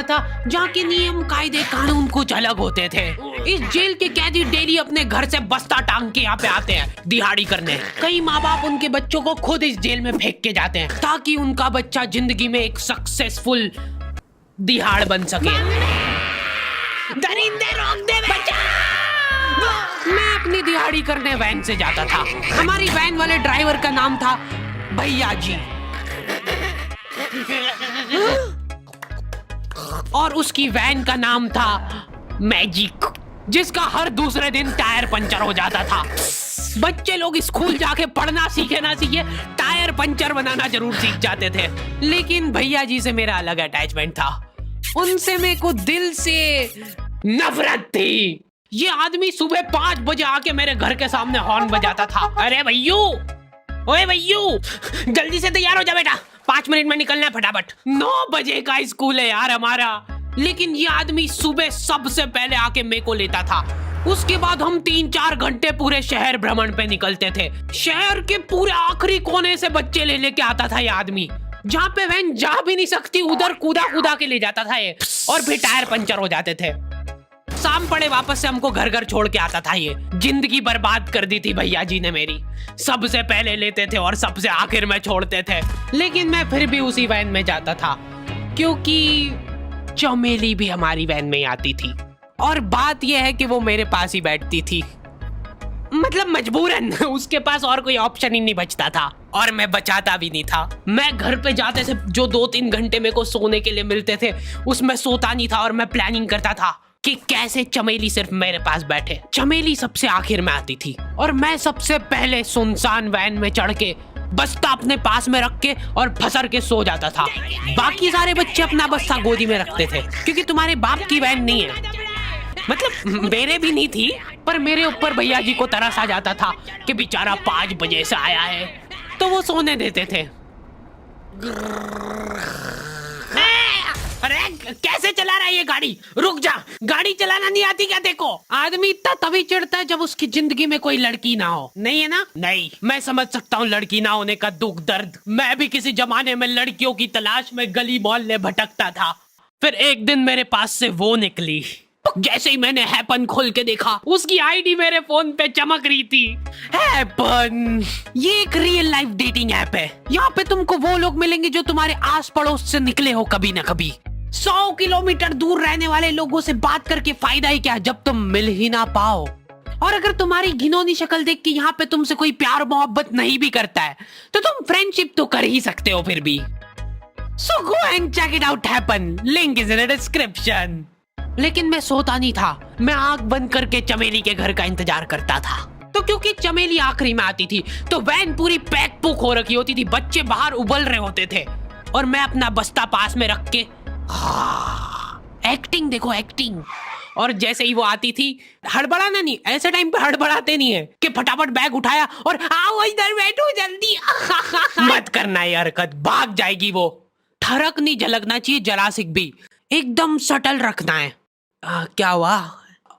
बना था जहाँ के नियम कायदे कानून कुछ अलग होते थे। इस जेल के कैदी डेली अपने घर से बस्ता टांग के यहाँ पे आते हैं दिहाड़ी करने। कई माँ बाप उनके बच्चों को खुद इस जेल में फेंक के जाते हैं ताकि उनका बच्चा जिंदगी में एक सक्सेसफुल दिहाड़ बन सके। दरिंदे रोक दे बच्चा। मैं अपनी दिहाड़ी करने वैन से जाता था। हमारी वैन वाले ड्राइवर का नाम था भैया जी और उसकी वैन का नाम था मैजिक, जिसका हर दूसरे दिन टायर पंचर हो जाता था। बच्चे लोग स्कूल जाके पढ़ना सीखे ना सीखे टायर पंचर बनाना जरूर सीख जाते थे। लेकिन भैया जी से मेरा अलग अटैचमेंट था। उनसे मेरे को दिल से नफरत थी। ये आदमी सुबह 5 बजे आके मेरे घर के सामने हॉर्न बजाता था। अरे भैयू, ओए भैयू, जल्दी से तैयार हो जा बेटा, 5 मिनट में निकलना है फटाफट। 9 बजे का स्कूल है यार हमारा। लेकिन ये आदमी सुबह सबसे पहले आके मेरे को लेता था। उसके बाद हम 3-4 घंटे पूरे शहर भ्रमण पे निकलते थे। शहर के पूरे आखिरी कोने से बच्चे ले लेके आता था ये आदमी। जहाँ पे वैन जा भी नहीं सकती उधर कूदा कूदा के ले जाता था ये, और फिर टायर पंचर हो जाते थे। शाम पड़े वापस से हमको घर घर छोड़ के आता था ये। जिंदगी बर्बाद कर दी थी भैया जी ने मेरी। सबसे पहले लेते थे और सबसे आखिर में छोड़ते थे। लेकिन मैं फिर भी उसी वैन में जाता था क्योंकि चमेली भी हमारी वैन में ही आती थी। और बात यह है कि वो मेरे पास ही बैठती थी, मतलब मजबूरन। उसके पास और कोई ऑप्शन ही नहीं बचता था और मैं बचाता भी नहीं था। मैं घर पे जाते से जो 2-3 घंटे मेरे को सोने के लिए मिलते थे उसमें सोता नहीं था और मैं प्लानिंग करता था कि कैसे चमेली सिर्फ मेरे पास बैठे। चमेली सबसे आखिर में आती थी और मैं सबसे पहले सुनसान वैन में चढ़ के बस्ता अपने पास में रख के और फसर के सो जाता था। बाकी सारे बच्चे अपना बस्ता गोदी में रखते थे क्योंकि तुम्हारे बाप की वैन नहीं है, मतलब मेरे भी नहीं थी, पर मेरे ऊपर भैया जी को तरस आ जाता था कि बेचारा 5 बजे से आया है, तो वो सोने देते थे। अरे कैसे चला रहा है ये गाड़ी? रुक जा, गाड़ी चलाना नहीं आती क्या? देखो, आदमी इतना तभी चिढ़ता है जब उसकी जिंदगी में कोई लड़की ना हो। नहीं है ना? नहीं, मैं समझ सकता हूँ लड़की ना होने का दुख दर्द। मैं भी किसी जमाने में लड़कियों की तलाश में गली मोहल्ले भटकता था। फिर एक दिन मेरे पास से वो निकली। जैसे ही मैंने हैपन खोल के देखा उसकी आईडी मेरे फोन पे चमक रही थी। हैपन ये एक रियल लाइफ डेटिंग ऐप है। यहाँ पे तुमको वो लोग मिलेंगे जो तुम्हारे आस पड़ोस से निकले हो कभी ना कभी। 100 किलोमीटर दूर रहने वाले लोगों से बात करके फायदा ही क्या जब तुम मिल ही ना पाओ। और अगर तुम्हारी घिनौनी शक्ल देख के यहाँ पे तुमसे कोई प्यार मोहब्बत नहीं भी करता है तो तुम फ्रेंडशिप तो कर ही सकते हो फिर भी। So go and check it out happen, link is in the description. लेकिन मैं सोता नहीं था, मैं आंख बंद करके चमेली के घर का इंतजार करता था। तो क्योंकि चमेली आखिरी में आती थी तो वैन पूरी पैक पुक हो रखी होती थी, बच्चे बाहर उबल रहे होते थे और मैं अपना बस्ता पास में रख के एक्टिंग देखो एक्टिंग। और जैसे ही वो आती थी, हड़बड़ाना नहीं, ऐसे टाइम पे हड़बड़ाते नहीं है कि फटाफट बैग उठाया और आओ इधर बैठो जल्दी। मत करना ये हरकत, भाग जाएगी वो। ठरक नहीं झलकना चाहिए, जरासिक भी एकदम सटल रखना है। क्या हुआ?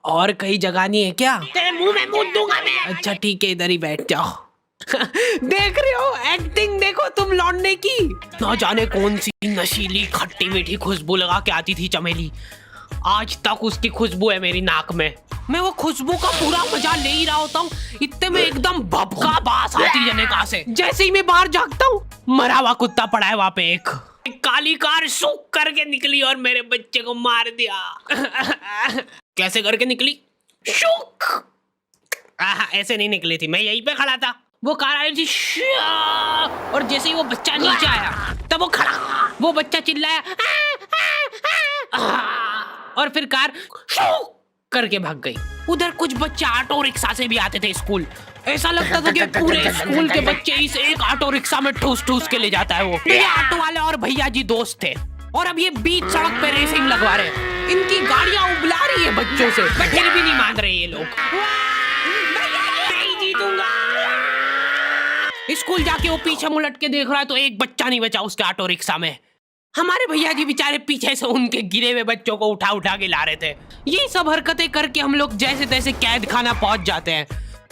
और कहीं जगह नहीं है क्या? तेरे मुंह में मूत दूंगा मैं। अच्छा ठीक है, इधर ही बैठ जाओ। देख रहे हो एक्टिंग, देखो तुम लौंडे की। ना जाने कौन सी नशीली खट्टी मीठी खुशबू लगा के आती थी चमेली। आज तक उसकी खुशबू है मेरी नाक में। मैं वो खुशबू का पूरा मजा ले ही रहा होता हूँ, इतने में एकदम भभका बास आती है जनेका से। जैसे ही मैं बाहर झांकता हूँ, मरा हुआ कुत्ता पड़ा है वहां पे। एक काली कार सूख करके निकली और मेरे बच्चे को मार दिया। कैसे करके निकली? शूक। ऐसे नहीं निकली थी, मैं यहीं पे खड़ा था, वो कार आई थी और जैसे ही वो बच्चा नीचे आया तब वो खड़ा, वो बच्चा चिल्लाया और फिर कार शूक करके भाग गई। उधर कुछ बच्चे ऑटो रिक्शा से भी आते थे स्कूल। ऐसा लगता था कि पूरे स्कूल के बच्चे इस एक ऑटो रिक्शा में ठूस ठूस के ले जाता है वो। ये ऑटो वाले और भैया जी दोस्त थे और अब ये बीच सड़क पे रेसिंग लगवा रहे हैं। इनकी गाड़ियां उबला रही है बच्चों से, फिर भी नहीं मान रहे ये लोग। नहीं जीतूंगा। स्कूल जाके वो पीछे मुलट के देख रहा है तो एक बच्चा नहीं बचा उसके ऑटो रिक्शा में। हमारे भैया जी बेचारे पीछे से उनके गिरे हुए बच्चों को उठा उठा के ला रहे थे। ये सब हरकतें करके हम लोग जैसे तैसे कैद खाना पहुंच जाते हैं।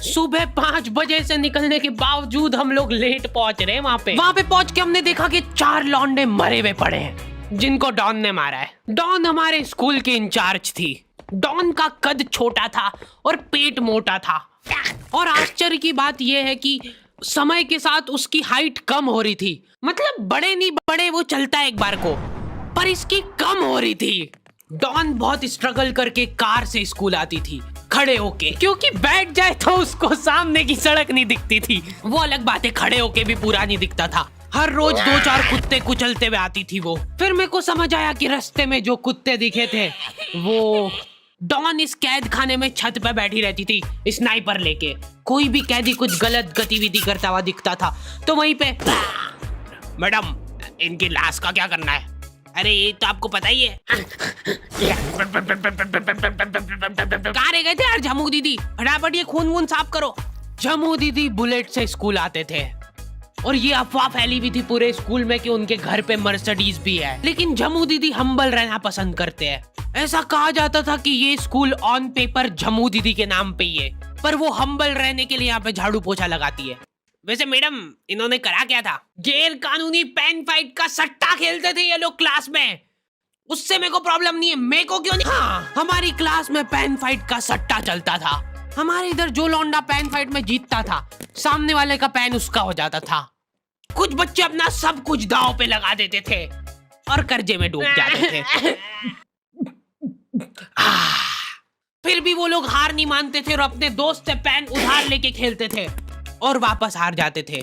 सुबह 5 बजे से निकलने के बावजूद हम लोग लेट पहुंच रहे हैं। वहां पे पहुंच के हमने देखा कि 4 लौंडे मरे हुए पड़े हैं। जिनको डॉन ने मारा है। डॉन हमारे स्कूल की इंचार्ज थी। डॉन का कद छोटा था और पेट मोटा था, और आश्चर्य की बात यह है कि समय के साथ उसकी हाइट कम हो रही थी। मतलब बड़े नहीं बड़े वो चलता है एक बार को, पर इसकी कम हो रही थी। डॉन बहुत स्ट्रगल करके कार से स्कूल आती थी खड़े होके, क्योंकि बैठ जाए तो उसको सामने की सड़क नहीं दिखती थी। वो अलग बात है, खड़े होके भी पूरा नहीं दिखता था। हर रोज 2-4 कुत्ते कुचलते हुए आती थी वो। फिर मेरे को समझ आया कि रास्ते में जो कुत्ते दिखे थे वो डॉन इस कैद खाने में छत पे बैठी रहती थी स्नाइपर लेके। कोई भी कैदी कुछ गलत गतिविधि करता हुआ दिखता था तो वहीं पे, मैडम इनकी लाश का क्या करना है? अरे ये तो आपको पता ही है। कहाँ रह गए थे यार झमू दीदी? फटाफट ये खून वून साफ करो। झमू दीदी बुलेट से स्कूल आते थे और ये अफवाह फैली हुई थी पूरे स्कूल में कि उनके घर पे मर्सिडीज भी है। लेकिन झमू दीदी हम्बल रहना पसंद करते हैं। ऐसा कहा जाता था कि ये स्कूल ऑन पेपर झमू दीदी के नाम पे ही है, पर वो हम्बल रहने के लिए यहाँ पे झाड़ू पोछा लगाती है। वैसे मैडम इन्होंने करा क्या था? गैर कानूनी पेन फाइट का सट्टा खेलते थे ये लोग क्लास में। उससे मेरे को प्रॉब्लम नहीं है, मेरे को क्यों नहीं? हाँ, हमारी क्लास में पेन फाइट का सट्टा चलता था। हमारे इधर जो लौंडा पेन फाइट में जीतता था, सामने वाले का पेन उसका हो जाता था। कुछ बच्चे अपना सब कुछ दांव पे लगा देते थे और कर्जे में डूब जाते थे। फिर भी वो लोग हार नहीं मानते थे और अपने दोस्त से पेन उधार लेके खेलते थे और वापस हार जाते थे।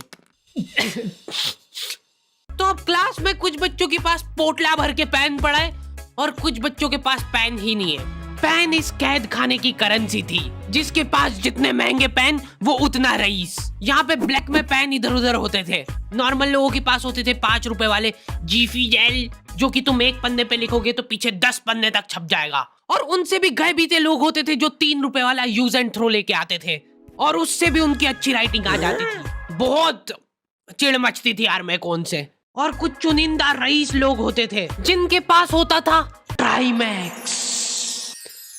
तो अब क्लास में कुछ बच्चों के पास पोटला भर के पेन पड़ा है और कुछ बच्चों के पास पेन ही नहीं है। पेन इस कैद खाने की करेंसी थी। जिसके पास जितने महंगे पेन वो उतना रईस। यहाँ पे ब्लैक में पेन इधर उधर होते थे। नॉर्मल लोगों के पास होते थे 5 रुपए वाले जीफी जेल, जो कि तुम एक पन्ने पे लिखोगे तो पीछे 10 पन्ने तक छप जाएगा। और उनसे भी गए बीते लोग होते थे जो 3 रुपए वाला यूज एंड थ्रो लेके आते थे और उससे भी उनकी अच्छी राइटिंग आ जाती थी। बहुत चिढ़ मचती थी यार मैं कौन से। और कुछ चुनिंदा रईस लोग होते थे जिनके पास होता था ट्राइमैक्स।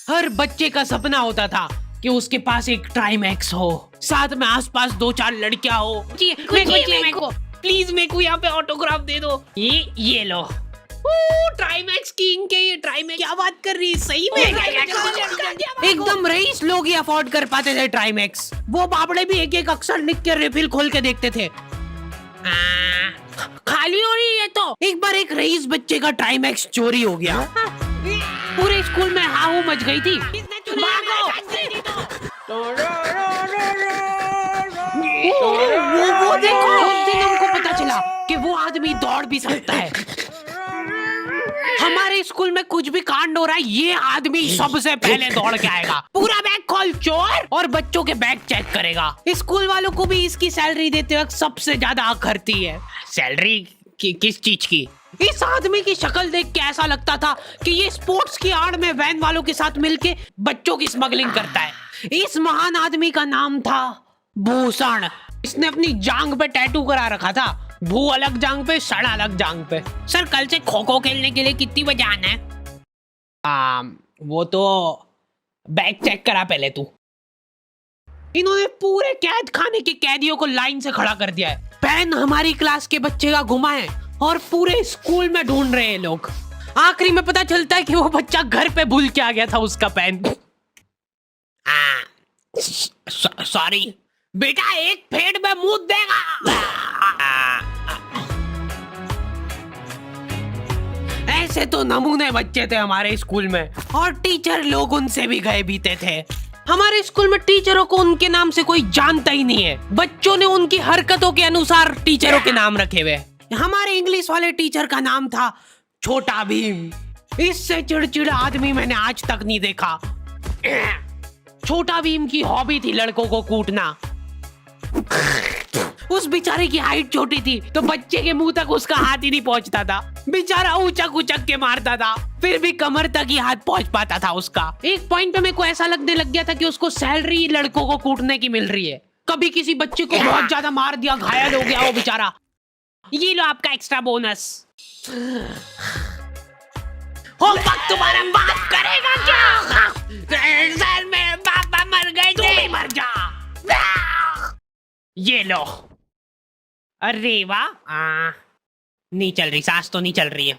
हर बच्चे का सपना होता था कि उसके पास एक ट्राइमैक्स हो, साथ में आसपास 2-4 लड़कियां हो। प्लीज मेरे को यहाँ पे ऑटोग्राफ दे दो। ये लो ट्राइमैक्स किंग के। ये ट्राइमैक्स क्या बात कर रही है? सही में एकदम रईस लोग ही अफोर्ड कर पाते थे ट्राइमैक्स। वो बाबड़े भी एक एक अक्षर लिख के रिफिल खोल के देखते थे। खाली हो रही है तो एक बार एक रईस बच्चे का ट्राइमैक्स चोरी हो गया। पूरे स्कूल में हाहू मच गई थी। वो देखो, उस दिन हमको पता चला कि वो आदमी दौड़ भी सकता है। हमारे स्कूल में कुछ भी कांड हो रहा है, ये आदमी सबसे पहले दौड़ के आएगा। पूरा बैग खोल चोर, और बच्चों के बैग चेक करेगा। स्कूल वालों को भी इसकी सैलरी देते वक्त सबसे ज्यादा आंख करती है। सैलरी किस चीज की? इस आदमी की शक्ल देख के ऐसा लगता था कि ये स्पोर्ट्स की आड़ में वैन वालों के साथ मिलके बच्चों की स्मगलिंग करता है। इस महान आदमी का नाम था भूषण। इसने अपनी जांग पे टैटू करा रखा था। भू अलग जांग पे, सड़ अलग जांग पे। सर कल से खो खो खेलने के लिए कितनी बजे आना है? वो तो बैग चेक करा पहले तू। इन्होंने पूरे कैद खाने के कैदियों को लाइन से खड़ा कर दिया है। पेन हमारी क्लास के बच्चे का गुमा है और पूरे स्कूल में ढूंढ रहे हैं लोग। आखिरी में पता चलता है कि वो बच्चा घर पे भूल के आ गया था उसका पेन। सॉरी बेटा, एक फेड में मुंह देगा। ऐसे तो नमूने बच्चे थे हमारे स्कूल में, और टीचर लोग उनसे भी गए बीते थे। हमारे स्कूल में टीचरों को उनके नाम से कोई जानता ही नहीं है। बच्चों ने उनकी हरकतों के अनुसार टीचरों के नाम रखे हुए। हमारे इंग्लिश वाले टीचर का नाम था छोटा भीम। इससे चिड़चिड़ा आदमी मैंने आज तक नहीं देखा। छोटा भीम की हॉबी थी लड़कों को कूटना। उस बेचारे की हाइट छोटी थी तो बच्चे के मुंह तक उसका हाथ ही नहीं पहुंचता था। बेचारा ऊंचक उचक के मारता था, फिर भी कमर तक ही हाथ पहुंच पाता था उसका। एक पॉइंट पे मेरे को ऐसा लगने लग गया था कि उसको सैलरी लड़कों को कूटने की मिल रही है। कभी किसी बच्चे को बहुत ज्यादा मार दिया, घायल हो गया वो बेचारा, ये लो आपका एक्स्ट्रा बोनस। होमवर्क तुम्हारा बाप करेगा क्या? सर मेरे पापा मर गए थे। तू भी मर जा। ये लो। अरे वाह, नहीं चल रही, सांस तो नहीं चल रही है।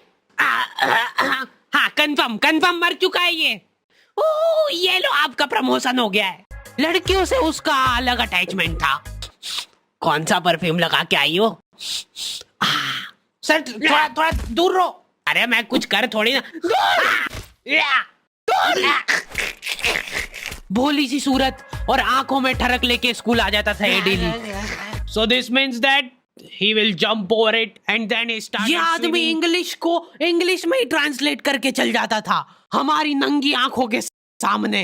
हाँ कंफर्म कंफर्म मर चुका है ये। ओह ये लो आपका प्रमोशन हो गया है। लड़कियों से उसका अलग अटैचमेंट था। कौन सा परफ्यूम लगा के आई हो? सर थोड़ा थोड़ा दूर रहो। अरे मैं कुछ कर थोड़ी ना। भोली सी सूरत और आंखों में ठरक लेके स्कूल आ जाता था ये daily. So this means that he will jump over it and then he started. ये आदमी इंग्लिश को इंग्लिश में ही ट्रांसलेट करके चल जाता था हमारी नंगी आंखों के सामने।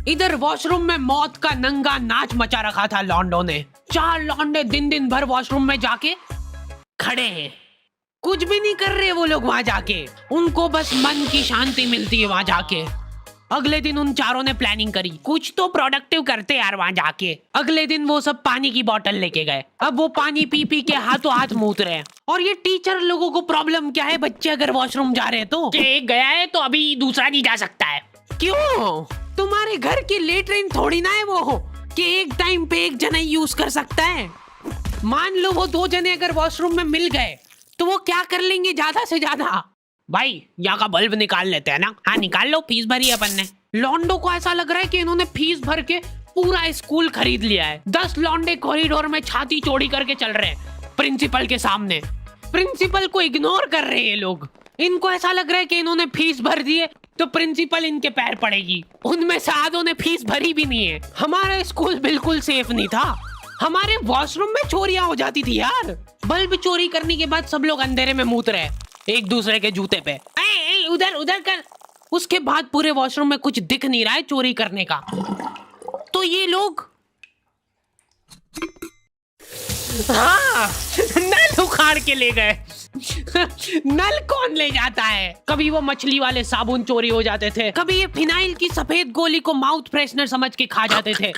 इधर वॉशरूम में मौत का नंगा नाच मचा रखा था लॉन्डो ने। 4 लॉन्डे दिन दिन भर वॉशरूम में जाके खड़े हैं, कुछ भी नहीं कर रहे वो लोग वहां जाके। उनको बस मन की शांति मिलती है वहां जाके। अगले दिन उन चारों ने प्लानिंग करी कुछ तो प्रोडक्टिव करते यार वहां जाके। अगले दिन वो सब पानी की बोतल लेके गए। अब वो पानी पी पी के हाथों हाथ मूत रहे हैं। और ये टीचर लोगों को प्रॉब्लम क्या है, बच्चे अगर वॉशरूम जा रहे हैं तो एक गया है तो अभी दूसरा नहीं जा सकता है। क्यों? तुम्हारे घर की लेटरिन थोड़ी ना है वो कि एक टाइम पे एक जना यूज कर सकता है। मान लो वो 2 जने अगर वॉशरूम में मिल गए तो वो क्या कर लेंगे ज्यादा से ज्यादा? भाई यहाँ का बल्ब निकाल लेते हैं ना। हाँ निकाल लो, फीस भरी है अपन ने। लॉन्डो को ऐसा लग रहा है कि इन्होंने फीस भर के पूरा स्कूल खरीद लिया है। 10 लॉन्डे कॉरिडोर में छाती चौड़ी करके चल रहे हैं प्रिंसिपल के सामने। प्रिंसिपल को इग्नोर कर रहे हैं ये लोग। इनको ऐसा लग रहा है कि इन्होंने फीस भर दी है तो प्रिंसिपल इनके पैर पड़ेगी। उनमें से आधों ने फीस भरी भी नहीं है। हमारा स्कूल बिल्कुल सेफ नहीं था। हमारे वॉशरूम में चोरियां हो जाती थी यार। बल्ब चोरी करने के बाद सब लोग अंधेरे में मूत रहे एक दूसरे के जूते पे। उधर उधर कर। उसके बाद पूरे वॉशरूम में कुछ दिख नहीं रहा है चोरी करने का। तो ये लोग हाँ नल उखाड़ के ले गए। नल कौन ले जाता है? कभी वो मछली वाले साबुन चोरी हो जाते थे, कभी ये फिनाइल की सफेद गोली को माउथ फ्रेशनर समझ के खा जाते थे।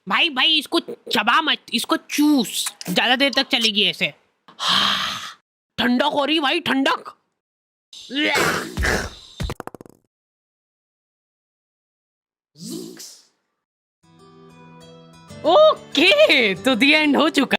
भाई भाई इसको चबा मत, इसको चूस, ज्यादा देर तक चलेगी ऐसे। ठंडक हो रही भाई, ठंडक। ओके तो द एंड हो चुका।